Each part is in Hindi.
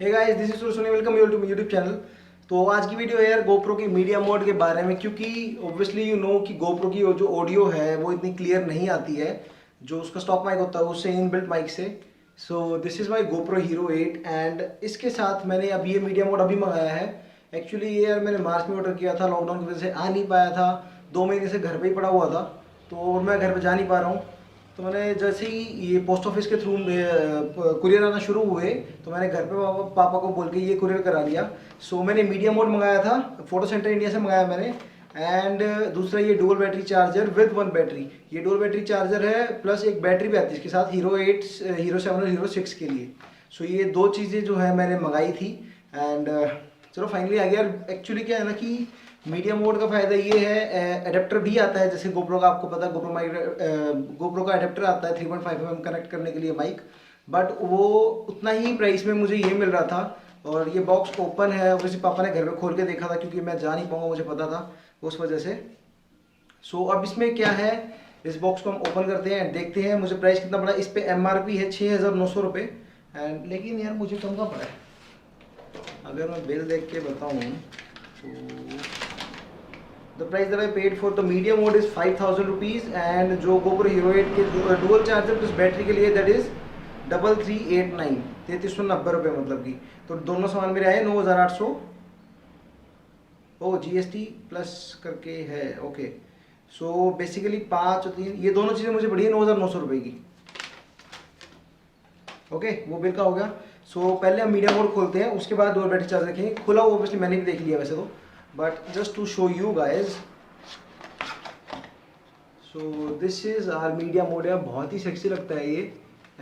Hey guys, this is Suni, welcome you to YouTube channel. तो आज की वीडियो है यार गोप्रो की मीडिया मोड के बारे में, क्योंकि ऑब्वियसली यू नो कि गोप्रो की जो ऑडियो है वो इतनी क्लियर नहीं आती है जो उसका स्टॉक माइक होता है उससे, इनबिल्ट माइक से। सो this is my GoPro hero 8 and इसके साथ मैंने अब ये मीडिया मोड अभी मंगाया है। एक्चुअली ये यार मैंने मार्च में ऑर्डर किया था, लॉकडाउन की वजह से आ नहीं पाया था। 2 महीने से घर पे ही पड़ा हुआ था, तो मैं घर पे जा नहीं पा रहा हूँ। तो मैंने जैसे ही ये पोस्ट ऑफिस के थ्रू कुरियर आना शुरू हुए तो मैंने घर पे पापा को बोल के ये कुरियर करा लिया। सो मैंने मीडिया मोड मंगाया था, फोटो सेंटर इंडिया से मंगाया मैंने। एंड दूसरा ये dual battery charger with one battery, ये डुअल बैटरी चार्जर है प्लस एक बैटरी भी आती है इसके साथ हीरो 8, हीरो 7 और हीरो 6 के लिए। सो ये दो चीज़ें जो है मैंने मंगाई थी एंड चलो फाइनली आ गया। एक्चुअली क्या है ना कि मीडिया मोड का फायदा ये है, अडेप्टर भी आता है जैसे गोप्रो का, आपको पता है गोप्रो माइक, गोप्रो का अडेप्टर आता है 3.5 mm कनेक्ट करने के लिए माइक। बट वो उतना ही प्राइस में मुझे ये मिल रहा था। और ये बॉक्स ओपन है, ऑब्वियसली पापा ने घर में खोल के देखा था क्योंकि मैं जा नहीं पाऊंगा, मुझे पता था उस वजह से। सो अब इसमें क्या है, इस बॉक्स को हम ओपन करते हैं, देखते हैं मुझे प्राइस कितना पड़ा। इस पे MRP है 6,900 रुपये एंड लेकिन यार मुझे कम का पड़ा है। अगर मैं बिल देख के बताऊँ तो the price that I paid for the media mode is 5,000 rupees and जो GoPro Hero 8 के डुअल चार्जर प्लस बैटरी के लिए that is 3389, 3390 रुपये मतलब की। तो दोनों सामान मेरे आए 9,800। ओ GST प्लस करके है, ओके। सो बेसिकली 5 और 3 ये दोनों चीज़ें मुझे पड़ी है 9,900 रुपये की। ओके, वो बिल का हो गया। सो पहले हम मीडिया मोड खोलते हैं, उसके बाद डुअल बैटरी चार्जर देखेंगे। खुला हुआ ऑब्वियसली मैंने भी देख लिया वैसे तो, but just to show you guys. So this is our media mode. यार बहुत ही सेक्सी लगता है ये।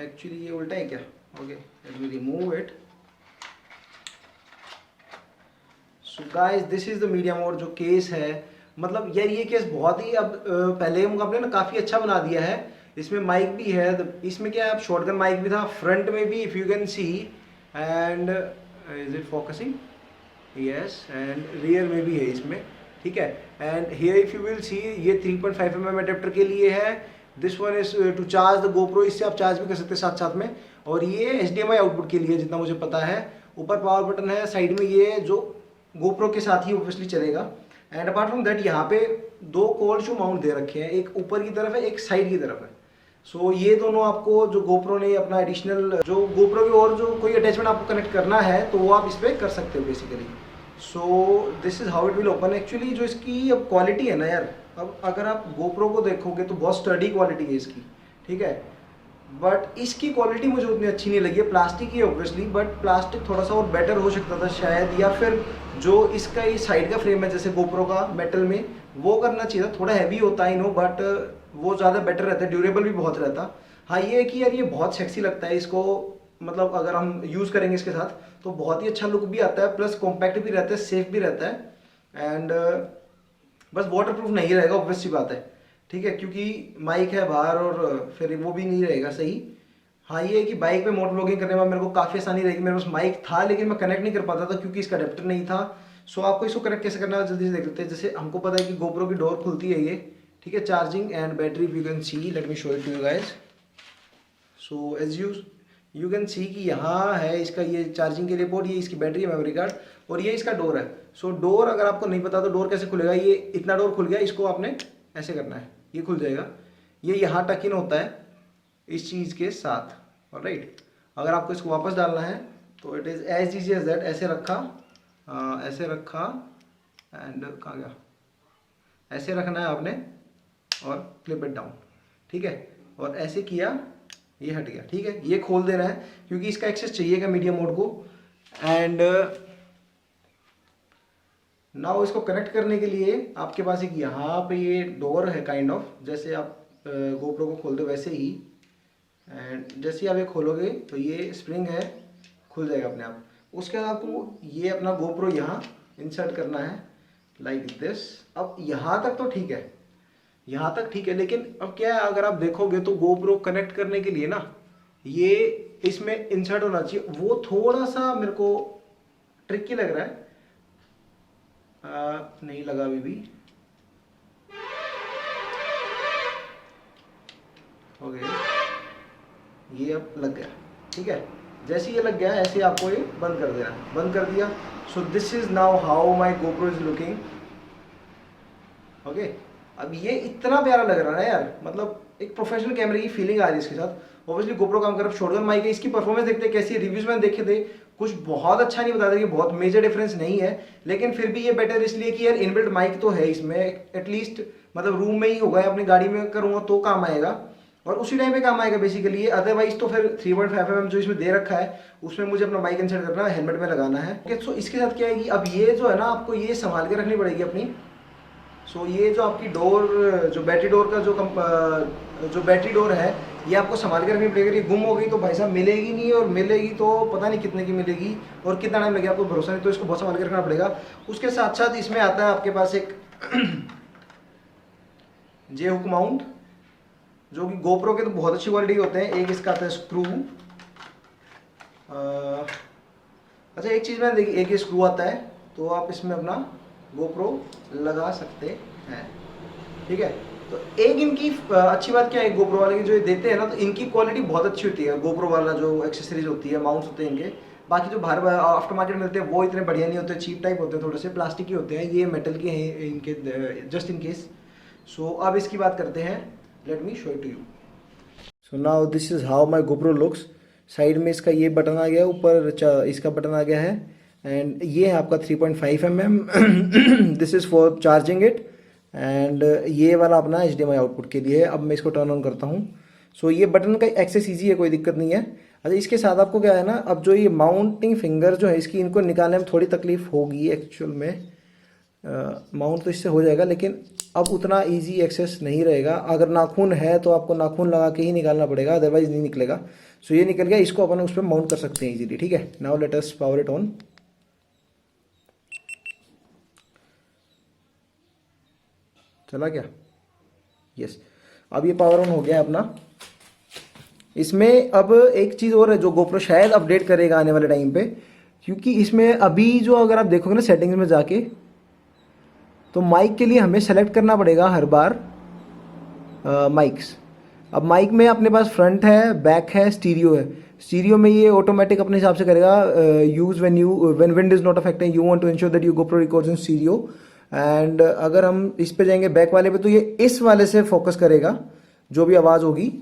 एक्चुअली ये उल्टा है क्या? Okay, let me remove it. So guys, this is the media mode. जो केस है, मतलब यार ये केस बहुत ही अब पहले के मुकाबले ना काफ़ी अच्छा बना दिया है। इसमें माइक भी है, इसमें क्या है, अब शॉटगन माइक भी था फ्रंट में भी, if you can see. And is it focusing? Yes, and rear में भी है इसमें, ठीक है। And here if you will see, ये 3.5 mm अडेप्टर के लिए है। This one is to charge the GoPro, इससे आप चार्ज भी कर सकते हैं साथ साथ में। और ये HDMI आउटपुट के लिए जितना मुझे पता है। ऊपर पावर बटन है, साइड में ये जो गोप्रो के साथ ही ऑब्वियसली चलेगा। एंड अपार्ट फ्रॉम दैट यहाँ पे दो कोल्ड शू माउंट दे रखे हैं, एक ऊपर की तरफ है एक साइड की तरफ है। सो ये दोनों आपको जो गोप्रो ने अपना एडिशनल, जो गोप्रो की और जो कोई अटैचमेंट आपको कनेक्ट करना है तो वो आप इस पर कर सकते हो basically. So this is how it will open. Actually जो इसकी अब क्वालिटी है ना यार, अब अगर आप गोप्रो को देखोगे तो बहुत स्टडी क्वालिटी है इसकी, ठीक है। बट इसकी क्वालिटी मुझे उतनी अच्छी नहीं लगी है। Plastic he obviously, but plastic थोड़ा सा और बेटर हो सकता था शायद, या फिर जो इसका ये साइड का फ्रेम है जैसे गोप्रो का मेटल में, वो करना चाहिए था। थोड़ा हैवी होता है नो, बट वो ज़्यादा बेटर रहता है, ड्यूरेबल भी बहुत रहता। हाँ ये है कि यार ये बहुत सेक्सी लगता है इसको, मतलब अगर हम यूज़ करेंगे इसके साथ तो बहुत ही अच्छा लुक भी आता है, प्लस कॉम्पैक्ट भी रहता है, सेफ भी रहता है। एंड बस वाटर प्रूफ नहीं रहेगा, ऑब्वियस सी बात है, ठीक है, क्योंकि माइक है बाहर और फिर वो भी नहीं रहेगा सही। हाँ ये है कि बाइक पे मोटर ब्लॉगिंग करने में मेरे को काफ़ी आसानी रहेगी। मेरे पास माइक था लेकिन मैं कनेक्ट नहीं कर पाता था क्योंकि इसका अडेप्टर नहीं था। सो आपको इसको कनेक्ट कैसे करना है जल्दी से देख लेते हैं। जैसे हमको पता है कि गोप्रो की डोर खुलती है ये, ठीक है। Charging and battery you can see, let me show it to you guys. So as you can see कि यहाँ है इसका ये चार्जिंग के लिए पोर्ट, ये इसकी बैटरी है, मेमोरी कार्ड, और ये इसका डोर है। सो डोर अगर आपको नहीं पता तो डोर कैसे खुलेगा, ये इतना डोर खुल गया, इसको आपने ऐसे करना है, ये खुल जाएगा। ये यहाँ टक इन होता है इस चीज़ के साथ, ऑलराइट। अगर आपको इसको वापस डालना है तो it is as easy as that. ऐसे रखा, ऐसे रखा एंड कहाँ गया, ऐसे रखना है आपने और क्लिप इट डाउन, ठीक है। और ऐसे किया, ये हट गया, ठीक है। ये खोल दे रहा है क्योंकि इसका एक्सेस चाहिएगा मीडिया मोड को। एंड नाउ इसको कनेक्ट करने के लिए आपके पास एक यहाँ पे ये डोर है काइंड ऑफ, जैसे आप गोप्रो को खोलते हो वैसे ही। एंड जैसे ही आप ये खोलोगे तो ये स्प्रिंग है, खुल जाएगा अपने आप। उसके बाद आपको ये अपना गोप्रो यहाँ इंसर्ट करना है लाइक दिस। अब यहाँ तक तो ठीक है, यहाँ तक ठीक है, लेकिन अब क्या है, अगर आप देखोगे तो गोप्रो कनेक्ट करने के लिए ना ये इसमें इंसर्ट होना चाहिए, वो थोड़ा सा मेरे को ट्रिकी लग रहा है। नहीं लगा अभी भी, ओके ये अब लग गया, ठीक है। जैसे ये लग गया ऐसे आपको ये बंद कर देना, बंद कर दिया। सो this is now how my GoPro is looking. Okay, अब ये इतना प्यारा लग रहा है ना यार, मतलब एक प्रोफेशनल कैमरे की फीलिंग आ रही है इसके साथ। ऑब्वियसली GoPro काम कर रहा है, शॉटगन माइक है, इसकी परफॉर्मेंस देखते हैं कैसी है। रिव्यूज मैंने देखे थे, कुछ बहुत अच्छा नहीं बताते कि बहुत मेजर डिफरेंस नहीं है, लेकिन फिर भी ये बेटर इसलिए कि यार इनबिल्ट माइक तो है इसमें, एटलीस्ट मतलब रूम में ही होगा, अपनी गाड़ी में करूँगा तो काम आएगा और उसी टाइम पे काम आएगा बेसिकली ये। अदरवाइज तो फिर 3.5 mm जो इसमें दे रखा है उसमें मुझे अपना माइक इंसर्ट करना है, हेलमेट में लगाना है। ओके, सो इसके साथ क्या है कि अब ये जो है ना आपको ये संभाल के रखनी पड़ेगी अपनी। सो ये जो आपकी डोर, जो बैटरी डोर का जो बैटरी डोर है, ये आपको संभाल के रखनी पड़ेगी। ये गुम हो गई तो भाई साहब मिलेगी नहीं, और मिलेगी तो पता नहीं कितने की मिलेगी और कितना टाइम लगेगा, आपको भरोसा नहीं, तो इसको बहुत संभाल के रखना पड़ेगा। उसके साथ साथ इसमें आता है आपके पास एक जे हुक माउंट, जो कि GoPro के तो बहुत अच्छी क्वालिटी के होते हैं। एक इसका आता है स्क्रू, अच्छा एक चीज़ मैंने देखी, एक ये स्क्रू आता है तो आप इसमें अपना GoPro लगा सकते हैं, ठीक है। तो एक इनकी अच्छी बात क्या है GoPro वाले की, जो ये देते हैं ना, तो इनकी क्वालिटी बहुत अच्छी होती है। GoPro वाला जो एक्सेसरीज होती है, माउंट्स होते हैं इनके, बाकी जो बाहर आफ्टर मार्केट मिलते हैं वो इतने बढ़िया नहीं होते, चीप टाइप होते हैं, थोड़े से प्लास्टिक के होते हैं। ये मेटल के हैं इनके, जस्ट इन केस। सो अब इसकी बात करते हैं, let me show it to you. So now this is how my GoPro looks. Side में इसका ये बटन आ गया, ऊपर इसका बटन आ गया है, एंड ये है आपका 3.5 mm this is for charging it, and ये वाला अपना HDMI आउटपुट के लिए है। अब मैं इसको टर्न ऑन करता हूँ। सो ये बटन का एक्सेस ईजी है, कोई दिक्कत नहीं है। अच्छा, इसके साथ आपको क्या है ना, अब जो ये माउंटिंग फिंगर जो है इसकी, इनको निकालने में थोड़ी तकलीफ होगी एक्चुअल में। माउंट तो इससे हो जाएगा, लेकिन अब उतना इजी एक्सेस नहीं रहेगा। अगर नाखून है तो आपको नाखून लगा के ही निकालना पड़ेगा, अदरवाइज नहीं निकलेगा। सो ये निकल गया, इसको अपन उस पर माउंट कर सकते हैं इजीली, ठीक है। Now let us power it on. चला क्या? यस, अब ये पावर ऑन हो गया अपना। इसमें अब एक चीज़ और है जो GoPro शायद अपडेट करेगा आने वाले टाइम पे, क्योंकि इसमें अभी जो अगर आप देखोगे ना सेटिंग्स में जाके, तो माइक के लिए हमें सेलेक्ट करना पड़ेगा हर बार माइक्स। अब माइक में अपने पास फ्रंट है, बैक है, स्टीरियो है। स्टीरियो में ये ऑटोमेटिक अपने हिसाब से करेगा, use when wind is not affecting, you want to ensure that your GoPro records in stereo. And अगर हम इस पे जाएंगे बैक वाले पे, तो ये इस वाले से फोकस करेगा जो भी आवाज़ होगी।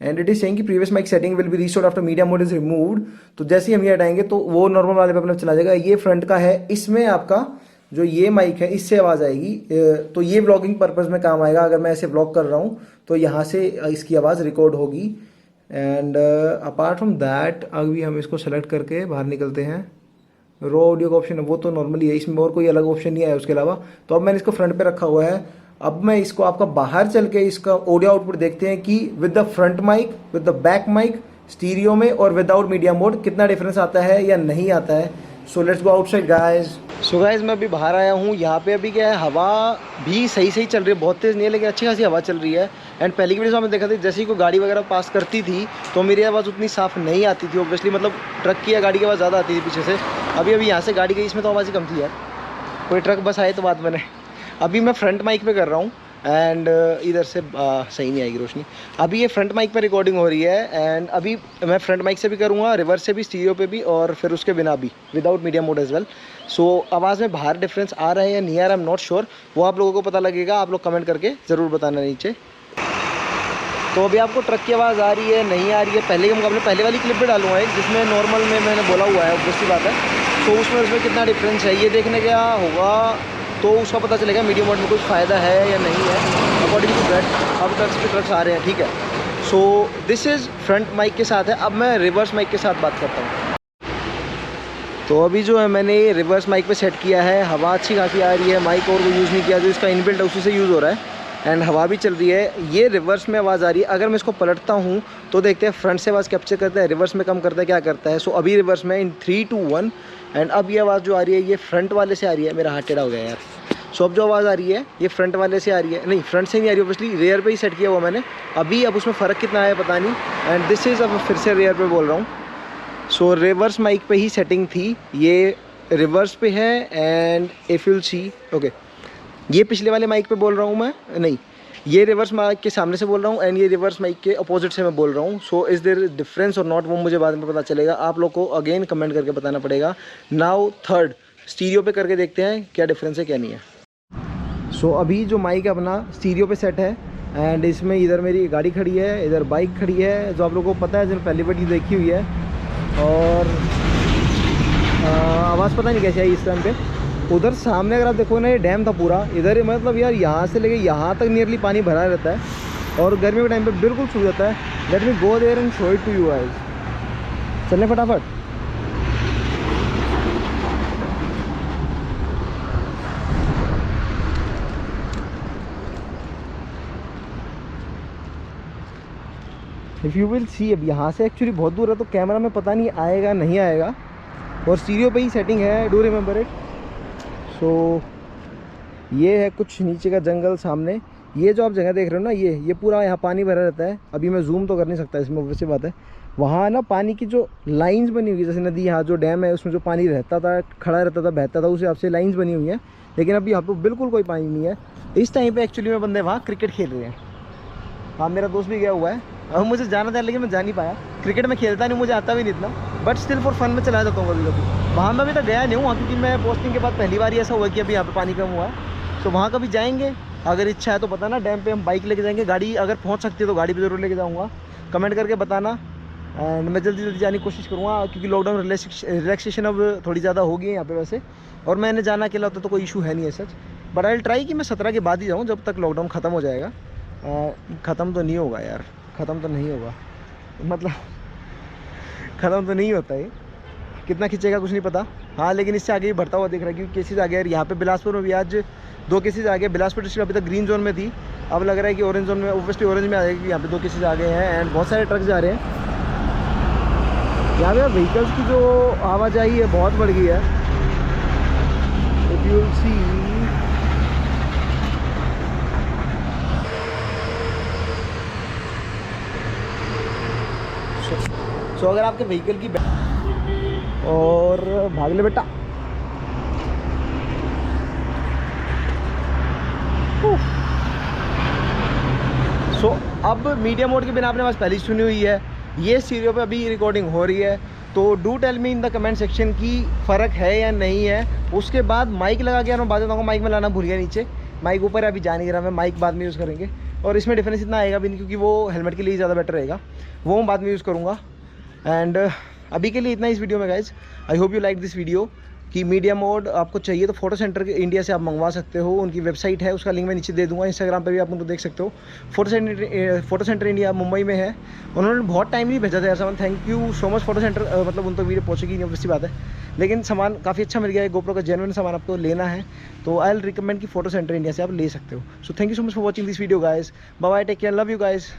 एंड इट इज सेइंग कि previous mic setting will be restored after media mode is removed. तो जैसे ही हम ये हटाएंगे तो वो नॉर्मल वाले पे अपना चला जाएगा। ये फ्रंट का है, इसमें आपका जो ये माइक है इससे आवाज़ आएगी, तो ये व्लॉगिंग पर्पज़ में काम आएगा। अगर मैं ऐसे व्लॉग कर रहा हूँ तो यहाँ से इसकी आवाज़ रिकॉर्ड होगी। एंड अपार्ट फ्रॉम दैट, अभी हम इसको सेलेक्ट करके बाहर निकलते हैं। रो ऑडियो का ऑप्शन है वो तो नॉर्मली है, इसमें और कोई अलग ऑप्शन नहीं है उसके अलावा। तो अब मैंने इसको फ्रंट पे रखा हुआ है। अब मैं इसको आपका बाहर चल के इसका ऑडियो आउटपुट देखते हैं कि with the front mic, with the back mic, stereo में और विदाउट मीडिया मोड कितना डिफरेंस आता है या नहीं आता है। So let's go outside guys. So guys, मैं अभी बाहर आया हूँ। यहाँ पे अभी क्या है, हवा भी सही सही चल रही है, बहुत तेज़ नहीं है लेकिन अच्छी खासी हवा चल रही है। एंड पहले की वीडियो में देखा था, जैसे ही कोई गाड़ी वगैरह पास करती थी तो मेरी आवाज़ उतनी साफ़ नहीं आती थी ऑब्वियसली, मतलब ट्रक की या गाड़ी की आवाज़ ज़्यादा आती थी पीछे से। अभी यहाँ से गाड़ी गई, इसमें तो आवाज़ ही कम थी यार, कोई ट्रक बस आए तो बात बने। अभी मैं फ्रंट माइक पे कर रहा हूँ, एंड इधर से सही नहीं आएगी रोशनी। अभी ये फ्रंट माइक पे रिकॉर्डिंग हो रही है, एंड अभी मैं फ्रंट माइक से भी करूँगा, रिवर्स से भी, स्टीरियो पे भी, और फिर उसके बिना भी, without media mode as well. So आवाज़ में बाहर डिफरेंस आ रहा है या नहीं आ रहा है, आई एम नॉट श्योर, वो आप लोगों को पता लगेगा। आप लोग कमेंट करके ज़रूर बताना नीचे। तो अभी आपको ट्रक की आवाज़ आ रही है, नहीं आ रही है? पहले के मुकाबले पहले वाली क्लिप भी डालूंगा एक, जिसमें नॉर्मल में मैंने बोला हुआ है, ऑब्वियसली बात है। तो उसमें कितना डिफरेंस है ये देखने क्या होगा, तो उसका पता चलेगा मीडियम मोड में कुछ फ़ायदा है या नहीं है अकॉर्डिंग टू दैट। अब ट्रक्स आ रहे हैं, ठीक है। So this is front mic के साथ है। अब मैं रिवर्स माइक के साथ बात करता हूँ। तो अभी जो है मैंने ये रिवर्स माइक पे सेट किया है, हवा अच्छी खासी आ रही है, माइक और को यूज़ नहीं किया, जो इसका इनबिल्ट है उसी से यूज़ हो रहा है, एंड हवा भी चल रही है। ये रिवर्स में आवाज़ आ रही है। अगर मैं इसको पलटता हूँ तो देखते हैं फ्रंट से आवाज़ कैप्चर करता है, रिवर्स में कम करता है, क्या करता है। सो अभी रिवर्स में इन 3, 2, 1, एंड अब ये आवाज़ जो आ रही है ये फ्रंट वाले से आ रही है। मेरा हाथ टेढ़ा हो गया यार। सो अब जो आवाज़ आ रही है ये फ्रंट वाले से आ रही है, नहीं फ्रंट से नहीं आ रही, ऑब्वियसली रेयर पे ही सेट किया हुआ मैंने अभी। अब उसमें फ़र्क कितना है पता नहीं, एंड दिस इज़, अब फिर से रेयर पे बोल रहा हूँ। सो रिवर्स माइक पे ही सेटिंग थी, ये रिवर्स पे है। And if you'll see, okay, ये पिछले वाले माइक पे बोल रहा हूँ मैं, नहीं ये रिवर्स माइक के सामने से बोल रहा हूँ एंड ये रिवर्स माइक के अपोजिट से मैं बोल रहा हूँ। सो इज़ देयर डिफरेंस और नॉट, वो मुझे बाद में पता चलेगा। आप लोग को अगेन कमेंट करके बताना पड़ेगा। नाउ थर्ड, स्टीरियो पे करके देखते हैं क्या डिफरेंस है क्या नहीं है। सो अभी जो माइक है अपना स्टीरियो पे सेट है एंड इसमें इधर मेरी गाड़ी खड़ी है, इधर बाइक खड़ी है, जो आप लोगों को पता है जिन्होंने पहली बार देखी हुई है। और आवाज़ पता नहीं कैसे आई इस टाइम पे। उधर सामने अगर आप देखो ना, ये डैम था पूरा इधर, मतलब यार यहाँ से लेके यहाँ तक नियरली पानी भरा रहता है और गर्मी के टाइम पे बिल्कुल सूख जाता है। Let me go there and show it to you guys. चलने फटाफट। इफ़ यू विल सी, अब यहाँ से एक्चुअली बहुत दूर है तो कैमरा में पता नहीं आएगा नहीं आएगा, और स्टीरियो पे ही सेटिंग है, डू रिमेंबर इट। सो ये है कुछ नीचे का जंगल सामने। ये जो आप जगह देख रहे हो ना, ये पूरा यहाँ पानी भरा रहता है। अभी मैं जूम तो कर नहीं सकता इसमें, वैसी बात है। वहाँ ना पानी की जो लाइंस बनी हुई है, जैसे नदी यहाँ जो डैम है उसमें जो पानी रहता था, खड़ा रहता था, बहता था, उस हिसाब से लाइंस बनी हुई हैं। लेकिन अभी यहाँ पर बिल्कुल कोई पानी नहीं है इस टाइम पर। एक्चुअली में बंदे वहाँ क्रिकेट खेल रहे हैं। हाँ, मेरा दोस्त भी गया हुआ है। अब मुझे जाना था लेकिन मैं जा नहीं पाया। क्रिकेट में खेलता नहीं, मुझे आता भी नहीं इतना, बट स्टिल फॉर फन में चला जाता हूँ कभी कभी। वहाँ मैं अभी तक गया नहीं हूँ क्योंकि मैं पोस्टिंग के बाद पहली बार ही ऐसा हुआ कि अभी यहाँ पे पानी कम हुआ है। तो वहाँ कभी जाएंगे, अगर इच्छा है तो बताना। डैम पे हम बाइक लेके जाएंगे, गाड़ी अगर पहुँच सकती है तो गाड़ी भी ज़रूर लेके जाऊँगा। कमेंट करके बताना एंड मैं जल्दी जल्दी जाने की कोशिश करूँगा क्योंकि लॉकडाउन रिलैक्सेशन अब थोड़ी ज़्यादा होगी है यहाँ पे वैसे। और मैंने जाना अकेला होता तो कोई इशू है नहीं है सच, बट आई विल ट्राई कि मैं 17 के बाद ही जाऊँ, जब तक लॉकडाउन ख़त्म हो जाएगा। ख़त्म तो नहीं होगा यार, ख़त्म तो नहीं होगा, मतलब ख़त्म तो नहीं होता है। कितना खींचेगा कुछ नहीं पता। हाँ, लेकिन इससे आगे ही बढ़ता हुआ दिख रहा है क्योंकि केसेस आ गए यार। यहाँ पे बिलासपुर में भी आज 2 केसेस आ गए। बिलासपुर डिस्ट्रिक्ट अभी तक ग्रीन जोन में थी, अब लग रहा है कि ऑरेंज जोन में, ओब्वियसली ऑरेंज में आ जाएगी। यहाँ पे 2 केसेस आ गए हैं एंड बहुत सारे ट्रक जा रहे हैं। यहाँ पे व्हीकल्स की जो आवाजाही है बहुत बढ़ गई है। इफ यू विल सी, सो अगर आपके व्हीकल की और भाग ले बेटा। सो अब मीडिया मोड के बिना आपने बस पहले सुनी हुई है, ये स्टीरियो पे अभी रिकॉर्डिंग हो रही है। तो do tell me in the comment section की फ़र्क है या नहीं है। उसके बाद माइक लगा के मैं बात बताऊँगा। माइक में लाना भूल गया नीचे, माइक ऊपर अभी जा नहीं रहा मैं, माइक बाद में यूज़ करेंगे। और इसमें डिफरेंस इतना आएगा भी नहीं क्योंकि वो हेलमेट के लिए ज़्यादा बेटर रहेगा, वो मैं बाद में यूज़ करूँगा। एंड अभी के लिए इतना इस वीडियो में guys. I hope you like this video. कि मीडिया मोड आपको चाहिए तो फोटो सेंटर के इंडिया से आप मंगवा सकते हो। उनकी वेबसाइट है, उसका लिंक मैं नीचे दे दूंगा। इंस्टाग्राम पे भी आप उनको देख सकते हो। फोटो सेंटर इंडिया मुंबई में है। उन्होंने बहुत टाइम नहीं भेजा था यार सामान। Thank you so much photo centre. मतलब उन तक वीडियो पहुँचेगी नहीं, ऑब्वियसली बात है, लेकिन सामान काफ़ी अच्छा मिल गया है। गोप्रो का जेन्युइन सामान आपको लेना है तो आई विल रिकमेंड कि फोटो सेंटर इंडिया से आप ले सकते हो। So thank you so much for watching this video guys. Bye bye, take care, love you guys.